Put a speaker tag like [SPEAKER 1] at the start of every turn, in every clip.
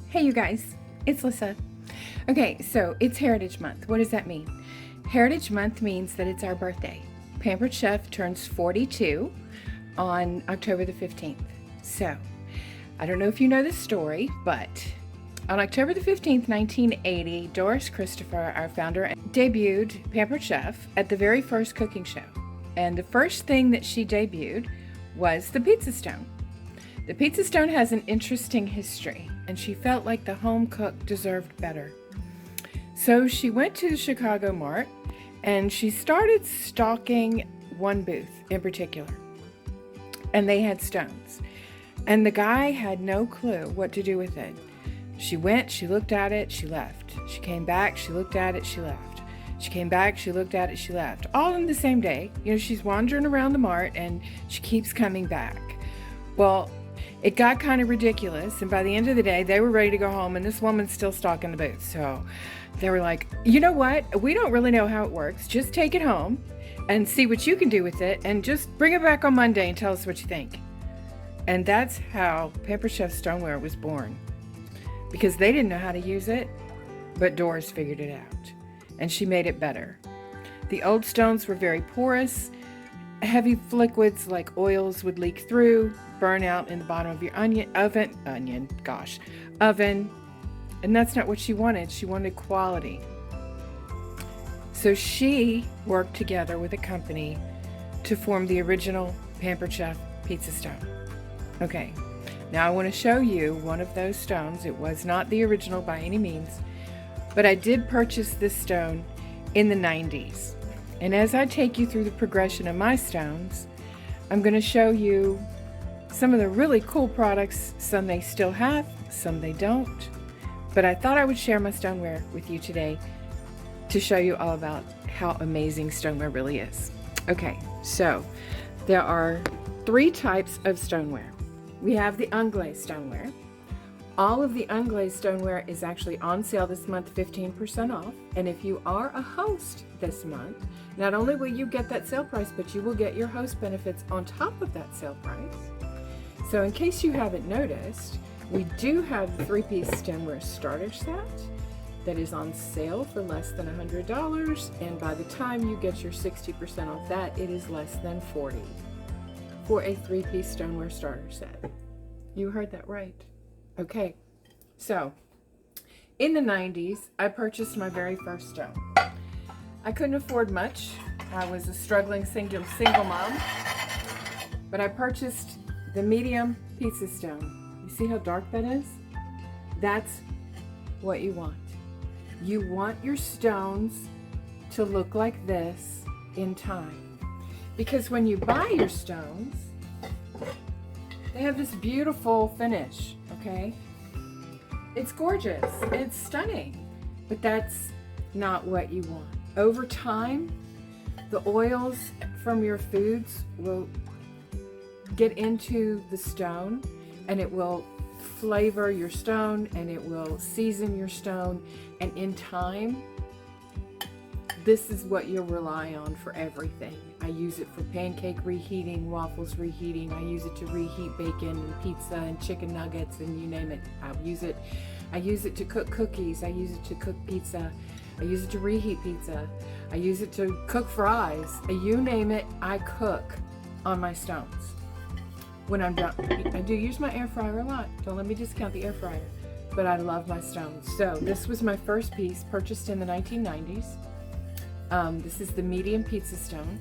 [SPEAKER 1] Hey you guys, it's Lissa. Okay, so it's Heritage Month. What does that mean? Heritage Month means that it's our birthday. Pampered Chef turns 42 on October the 15th. So, I don't know if you know this story, but on October the 15th, 1980, Doris Christopher, our founder, debuted Pampered Chef at the very first cooking show. And the first thing that she debuted was the pizza stone. The pizza stone has an interesting history, and she felt like the home cook deserved better. So she went to the Chicago Mart, and she started stocking one booth in particular. And they had stones. And the guy had no clue what to do with it. She went, she looked at it, she left. She came back, she looked at it, she left. She came back, she looked at it, she left. All in the same day. You know, she's wandering around the mart and she keeps coming back. Well, it got kind of ridiculous, and by the end of the day, they were ready to go home, and this woman's still stocking the booth. So they were like, you know what? We don't really know how it works. Just take it home and see what you can do with it, and just bring it back on Monday and tell us what you think. And that's how Pampered Chef Stoneware was born, because they didn't know how to use it, but Doris figured it out, and she made it better. The old stones were very porous. Heavy liquids like oils would leak through, burn out in the bottom of your oven, and that's not what she wanted. She wanted quality. So she worked together with a company to form the original Pampered Chef pizza stone. Okay, now I want to show you one of those stones. It was not the original by any means, but I did purchase this stone in the 90s. And as I take you through the progression of my stones, I'm going to show you some of the really cool products. Some they still have, some they don't. But I thought I would share my stoneware with you today to show you all about how amazing stoneware really is. Okay, so there are 3 types of stoneware. We have the unglazed stoneware. All of the unglazed stoneware is actually on sale this month, 15% off. And if you are a host this month, not only will you get that sale price, but you will get your host benefits on top of that sale price. So in case you haven't noticed, we do have the 3-piece Stemware Starter Set that is on sale for less than $100. And by the time you get your 60% off that, it is less than $40 for a 3-piece Stoneware Starter Set. You heard that right. Okay, so in the 90s, I purchased my very first stone. I couldn't afford much. I was a struggling single mom, but I purchased the medium pizza stone. You see how dark that is? That's what you want. You want your stones to look like this in time. Because when you buy your stones, they have this beautiful finish, okay? It's gorgeous, it's stunning, but that's not what you want. Over time, the oils from your foods will get into the stone, and it will flavor your stone, and it will season your stone, and in time, this is what you'll rely on for everything. I use it for pancake reheating, waffles reheating. I use it to reheat bacon and pizza and chicken nuggets, and you name it. I use it to cook cookies. I use it to cook pizza. I use it to reheat pizza. I use it to cook fries. You name it, I cook on my stones. When I'm done, I do use my air fryer a lot. Don't let me discount the air fryer, but I love my stones. So this was my first piece, purchased in the 1990s. This is the medium pizza stone.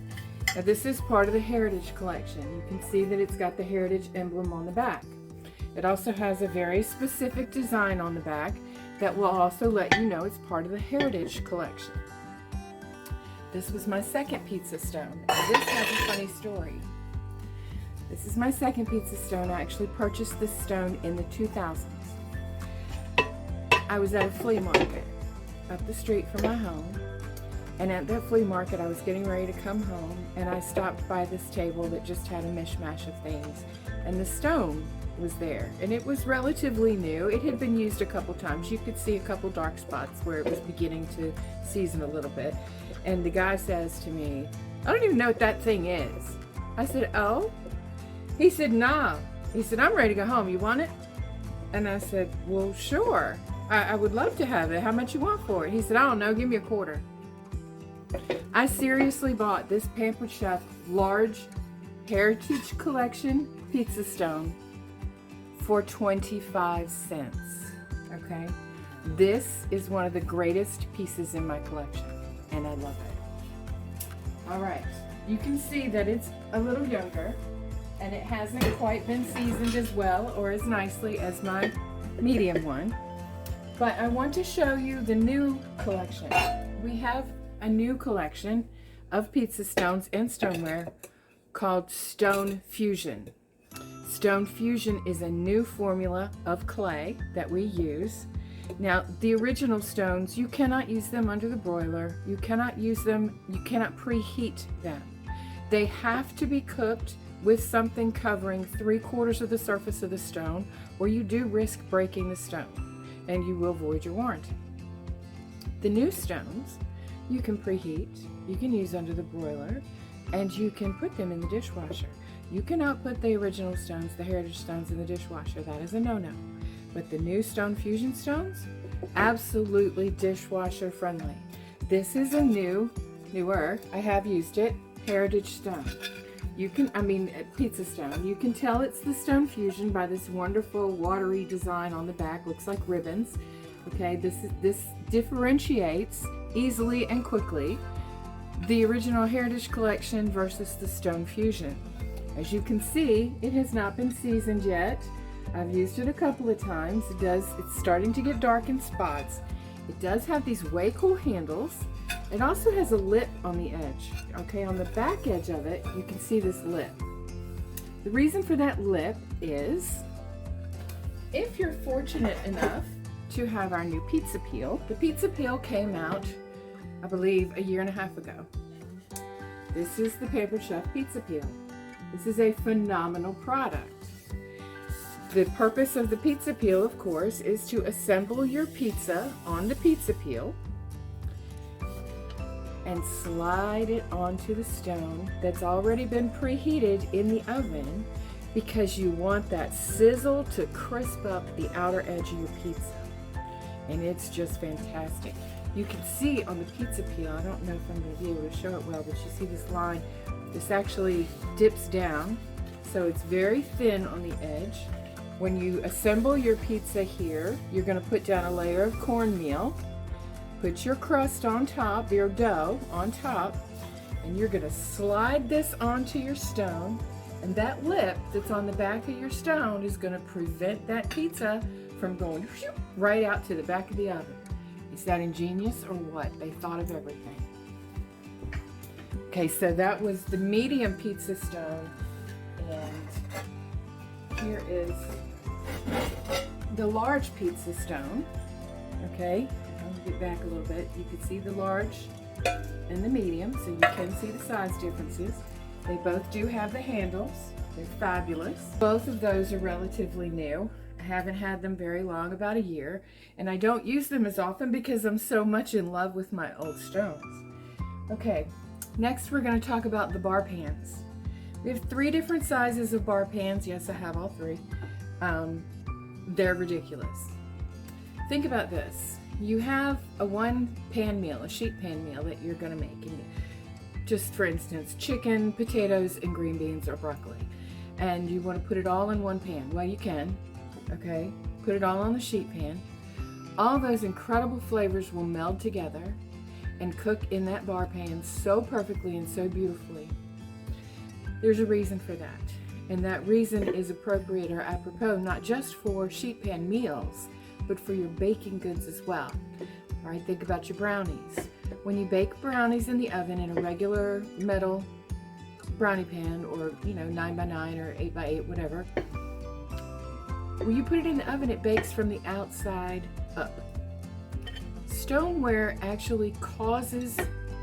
[SPEAKER 1] Now this is part of the Heritage collection. You can see that it's got the Heritage emblem on the back. It also has a very specific design on the back that will also let you know it's part of the Heritage collection. This was my second pizza stone. And this has a funny story. This is my second pizza stone. I actually purchased this stone in the 2000s. I was at a flea market up the street from my home. And at that flea market, I was getting ready to come home, and I stopped by this table that just had a mishmash of things. And the stone was there, and it was relatively new. It had been used a couple times. You could see a couple dark spots where it was beginning to season a little bit. And the guy says to me, I don't even know what that thing is. I said, oh? He said, nah. He said, I'm ready to go home. You want it? And I said, well, sure. I would love to have it. How much you want for it? He said, I don't know, give me a quarter. I seriously bought this Pampered Chef large Heritage Collection pizza stone for 25 cents. Okay? This is one of the greatest pieces in my collection, and I love it. All right, you can see that it's a little younger, and it hasn't quite been seasoned as well or as nicely as my medium one. But I want to show you the new collection. We have a new collection of pizza stones and stoneware called Stone Fusion. Stone Fusion is a new formula of clay that we use. Now, the original stones, you cannot use them under the broiler. You cannot use them, you cannot preheat them. They have to be cooked with something covering 3/4 of the surface of the stone, or you do risk breaking the stone, and you will void your warranty. The new stones, you can preheat, you can use under the broiler, and you can put them in the dishwasher. You cannot put the original stones, the heritage stones, in the dishwasher. That is a no-no. But the new Stone Fusion stones, absolutely dishwasher friendly. This is a newer, I have used it, heritage stone. You can, pizza stone. You can tell it's the Stone Fusion by this wonderful watery design on the back. Looks like ribbons. Okay, this differentiates easily and quickly the original Heritage Collection versus the Stone Fusion. As you can see, it has not been seasoned yet. I've used it a couple of times. It's starting to get dark in spots. It does have these way cool handles. It also has a lip on the edge. Okay, on the back edge of it, you can see this lip. The reason for that lip is, if you're fortunate enough to have our new pizza peel, the pizza peel came out, I believe, 1.5 years ago. This is the Pampered Chef pizza peel. This is a phenomenal product. The purpose of the pizza peel, of course, is to assemble your pizza on the pizza peel and slide it onto the stone that's already been preheated in the oven, because you want that sizzle to crisp up the outer edge of your pizza. And it's just fantastic. You can see on the pizza peel, I don't know if I'm going to be able to show it well, but you see this line. This actually dips down, so it's very thin on the edge. When you assemble your pizza here, you're going to put down a layer of cornmeal, put your crust on top, your dough on top, and you're going to slide this onto your stone, and that lip that's on the back of your stone is going to prevent that pizza from going right out to the back of the oven. Is that ingenious or what? They thought of everything. Okay, so that was the medium pizza stone, and here is the large pizza stone. Okay, I'll get back a little bit. You can see the large and the medium, so you can see the size differences. They both do have the handles. They're fabulous. Both of those are relatively new. I haven't had them very long, about 1 year, and I don't use them as often because I'm so much in love with my old stones. Okay, next we're going to talk about the bar pans. We have 3 different sizes of bar pans. Yes, I have all 3. They're ridiculous. Think about this. You have a 1-pan meal, a sheet pan meal that you're going to make. And just for instance, chicken, potatoes, and green beans or broccoli. And you want to put it all in 1 pan. Well, you can. Okay, put it all on the sheet pan. All those incredible flavors will meld together and cook in that bar pan so perfectly and so beautifully. There's a reason for that, and that reason is appropriate or apropos not just for sheet pan meals, but for your baking goods as well. All right, think about your brownies. When you bake brownies in the oven in a regular metal brownie pan, or 9x9 or 8x8, whatever, when you put it in the oven, it bakes from the outside up. Stoneware actually causes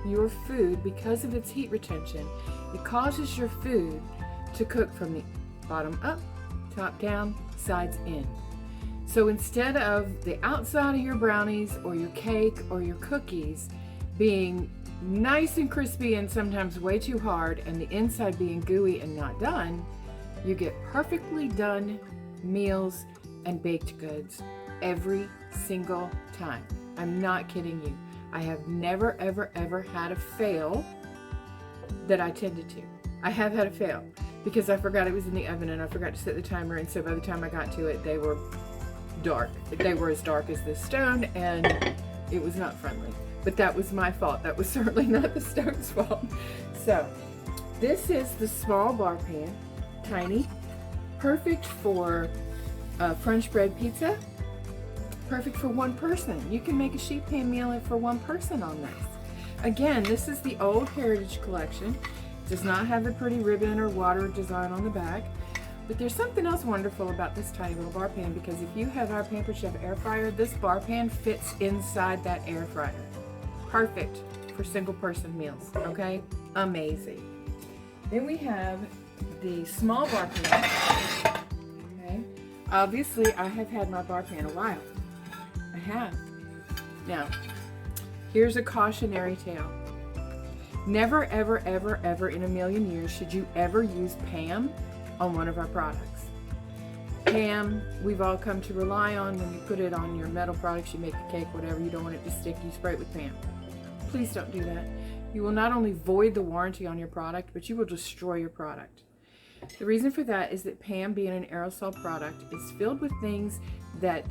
[SPEAKER 1] your food, because of its heat retention, it causes your food to cook from the bottom up, top down, sides in. So instead of the outside of your brownies or your cake or your cookies being nice and crispy and sometimes way too hard, and the inside being gooey and not done, you get perfectly done meals and baked goods every single time. I'm not kidding you. I have never, ever, ever had a fail that I tended to. I have had a fail because I forgot it was in the oven and I forgot to set the timer, and so by the time I got to it, they were dark. They were as dark as the stone, and it was not friendly. But that was my fault. That was certainly not the stone's fault. So this is the small bar pan, tiny, perfect for French bread pizza, perfect for one person. You can make a sheet pan meal for one person on this. Again, this is the old Heritage Collection. It does not have a pretty ribbon or water design on the back. But there's something else wonderful about this tiny little bar pan, because if you have our Pampered Chef air fryer, this bar pan fits inside that air fryer. Perfect for single person meals, okay? Amazing. Then we have the small bar pan, okay? Obviously, I have had my bar pan a while. I have. Now, here's a cautionary tale. Never, ever, ever, ever in a million years should you ever use Pam on one of our products. Pam, we've all come to rely on. When you put it on your metal products, you make a cake, whatever, you don't want it to stick, you spray it with Pam. Please don't do that. You will not only void the warranty on your product, but you will destroy your product. The reason for that is that Pam, being an aerosol product, is filled with things that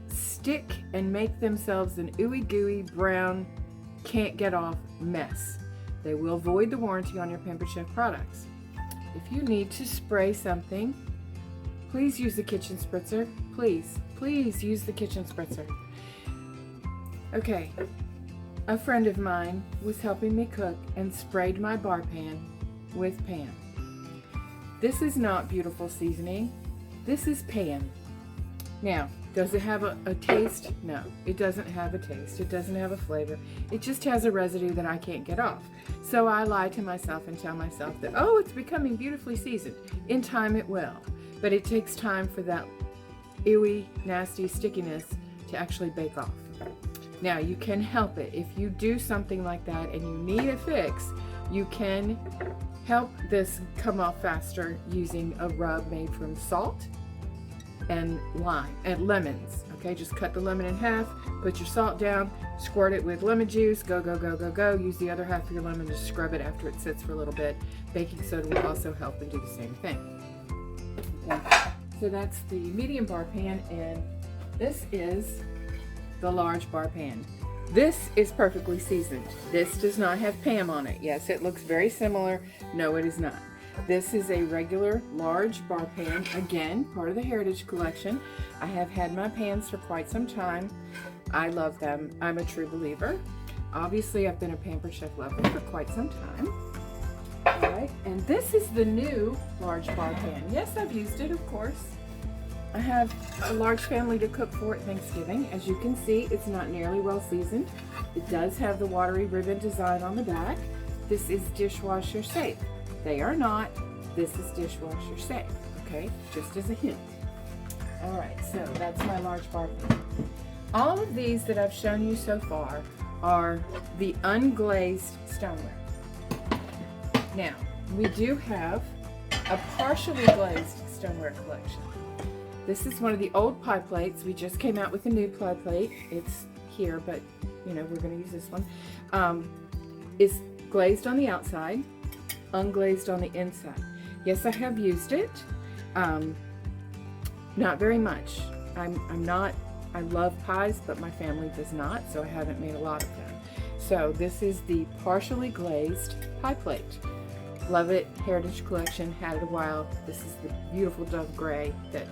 [SPEAKER 1] stick and make themselves an ooey gooey brown, can't get off mess. They will void the warranty on your Pampered Chef products. If you need to spray something, please use the kitchen spritzer. Please, please use the kitchen spritzer. Okay, a friend of mine was helping me cook and sprayed my bar pan with Pam. This is not beautiful seasoning. This is Pam. Now, does it have a taste? No, it doesn't have a taste. It doesn't have a flavor. It just has a residue that I can't get off. So I lie to myself and tell myself that, oh, it's becoming beautifully seasoned. In time it will. But it takes time for that ooey, nasty stickiness to actually bake off. Now, you can help it. If you do something like that and you need a fix, you can help this come off faster using a rub made from salt and lime and lemons. Okay, just cut the lemon in half, put your salt down, squirt it with lemon juice, go, go, go, go, go. Use the other half of your lemon to scrub it after it sits for a little bit. Baking soda will also help and do the same thing. Okay, so that's the medium bar pan, and this is the large bar pan. This is perfectly seasoned. This does not have Pam on it. Yes, it looks very similar. No, it is not. This is a regular large bar pan, again, part of the Heritage Collection. I have had my pans for quite some time. I love them. I'm a true believer. Obviously, I've been a Pampered Chef lover for quite some time. All right, and this is the new large bar pan. Yes, I've used it, of course. I have a large family to cook for at Thanksgiving. As you can see, it's not nearly well seasoned. It does have the watery ribbon design on the back. This is dishwasher safe. They are not. This is dishwasher safe, okay? Just as a hint. All right, so that's my large bar pan. All of these that I've shown you so far are the unglazed stoneware. Now, we do have a partially glazed stoneware collection. This is one of the old pie plates. We just came out with a new pie plate. It's here, but you know, we're gonna use this one. It's glazed on the outside, unglazed on the inside. Yes, I have used it. Not very much. I love pies, but my family does not, so I haven't made a lot of them. So this is the partially glazed pie plate. Love it. Heritage Collection, had it a while. This is the beautiful dove gray that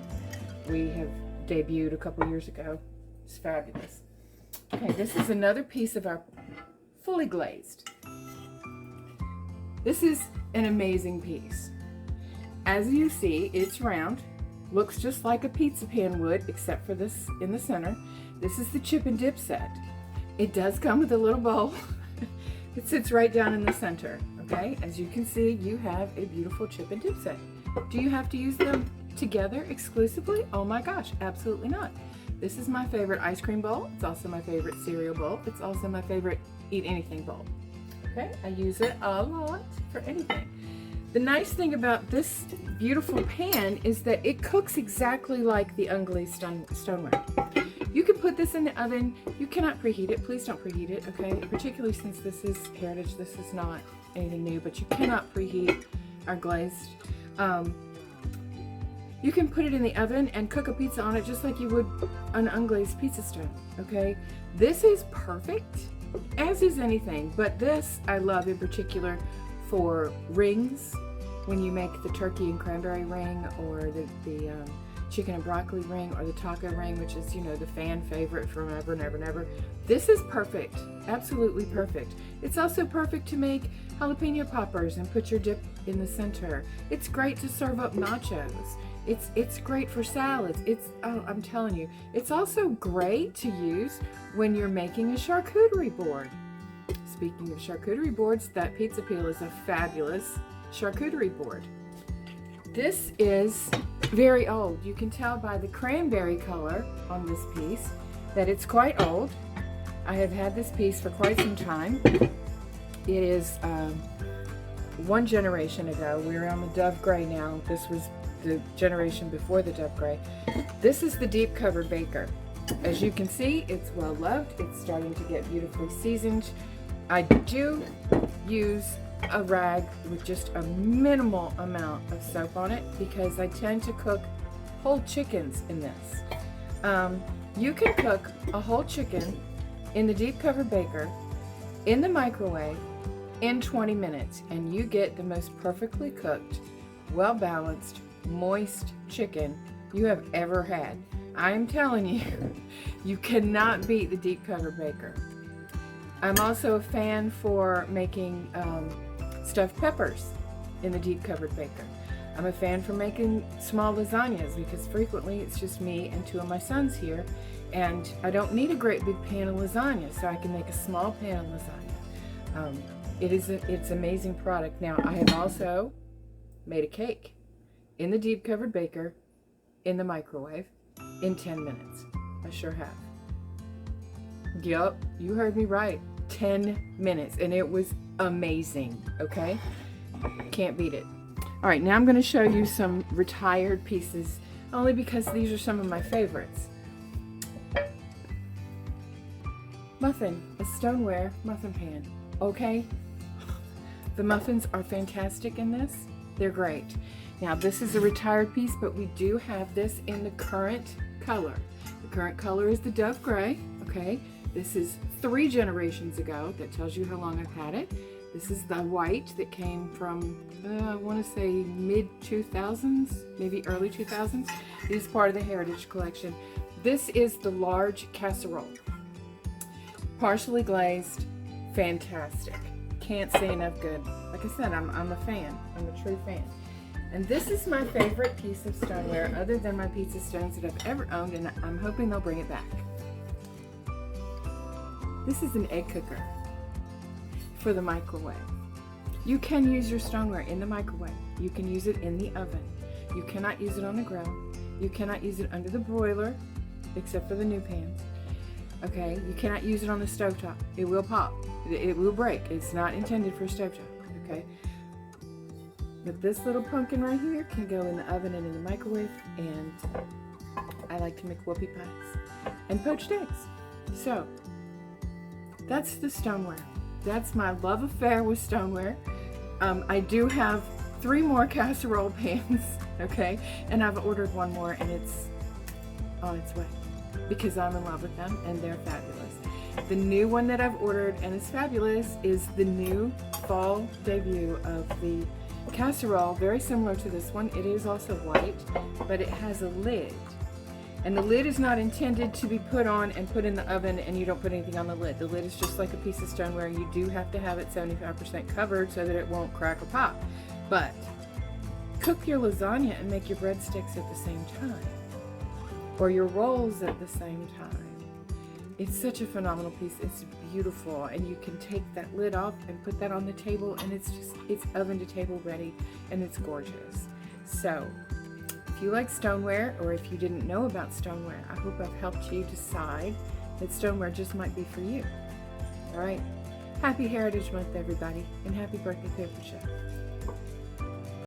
[SPEAKER 1] we have debuted a couple years ago. It's fabulous. Okay, this is another piece of our fully glazed. This is an amazing piece. As you see, it's round. Looks just like a pizza pan would, except for this in the center. This is the chip and dip set. It does come with a little bowl. It sits right down in the center, okay? As you can see, you have a beautiful chip and dip set. Do you have to use them together exclusively? Oh my gosh, absolutely not. This is my favorite ice cream bowl. It's also my favorite cereal bowl. It's also my favorite eat anything bowl. Okay, I use it a lot for anything. The nice thing about this beautiful pan is that it cooks exactly like the unglazed stoneware. You can put this in the oven. You cannot preheat it. Please don't preheat it, okay? Particularly since this is heritage. This is not anything new, but you cannot preheat our glazed. You can put it in the oven and cook a pizza on it just like you would an unglazed pizza stone, okay? This is perfect, as is anything, but this I love in particular for rings, when you make the turkey and cranberry ring, or the chicken and broccoli ring, or the taco ring, which is, you know, the fan favorite from ever and ever and ever. This is perfect, absolutely perfect. It's also perfect to make jalapeno poppers and put your dip in the center. It's great to serve up nachos. It's great for salads. Oh, I'm telling you, it's also great to use when you're making a charcuterie board. Speaking of charcuterie boards, that pizza peel is a fabulous charcuterie board. This is very old. You can tell by the cranberry color on this piece that it's quite old. I have had this piece for quite some time. It is one generation ago. We're on the Dove Gray now. This was the generation before the Dove Gray. This is the deep covered baker. As you can see, it's well loved. It's starting to get beautifully seasoned. I do use a rag with just a minimal amount of soap on it because I tend to cook whole chickens in this. You can cook a whole chicken in the deep covered baker in the microwave in 20 minutes, and you get the most perfectly cooked, well balanced, moist chicken you have ever had. I am telling you, you cannot beat the deep covered baker. I'm also a fan for making stuffed peppers in the deep covered baker. I'm a fan for making small lasagnas because frequently it's just me and two of my sons here, and I don't need a great big pan of lasagna, so I can make a small pan of lasagna. It's an amazing product. Now, I have also made a cake in the deep covered baker in the microwave in 10 minutes. I sure have. Yup, you heard me right. 10 minutes, and it was amazing, okay? Can't beat it. All right, now I'm going to show you some retired pieces, only because these are some of my favorites. Muffin, a stoneware muffin pan, okay? The muffins are fantastic in this. They're great. Now, this is a retired piece, but we do have this in the current color. The current color is the Dove Gray, okay? This is 3 generations ago. That tells you how long I've had it. This is the white that came from, I want to say mid-2000s, maybe early 2000s. This is part of the Heritage Collection. This is the large casserole. Partially glazed, fantastic. Can't say enough good. Like I said, I'm a fan. I'm a true fan. And this is my favorite piece of stoneware other than my pizza stones that I've ever owned, and I'm hoping they'll bring it back. This is an egg cooker for the microwave. You can use your stoneware in the microwave. You can use it in the oven. You cannot use it on the grill. You cannot use it under the broiler, except for the new pans. Okay, you cannot use it on the stovetop. It will pop. It will break. It's not intended for a stovetop. Okay, but this little pumpkin right here can go in the oven and in the microwave, and I like to make whoopie pies and poached eggs. So that's the stoneware. That's my love affair with stoneware. I do have 3 more casserole pans, okay? And I've ordered 1 more, and it's on its way because I'm in love with them and they're fabulous. The new one that I've ordered and is fabulous is the new fall debut of the casserole, very similar to this one. It is also white, but it has a lid. And the lid is not intended to be put on and put in the oven, and you don't put anything on the lid. The lid is just like a piece of stoneware. You do have to have it 75% covered so that it won't crack or pop. But cook your lasagna and make your breadsticks at the same time, or your rolls at the same time. It's such a phenomenal piece. It's beautiful, and you can take that lid off and put that on the table, and it's oven to table ready, and it's gorgeous. So if you like stoneware, or if you didn't know about stoneware, I hope I've helped you decide that stoneware just might be for you. All right. Happy Heritage Month, everybody, and happy birthday, Pampered Chef.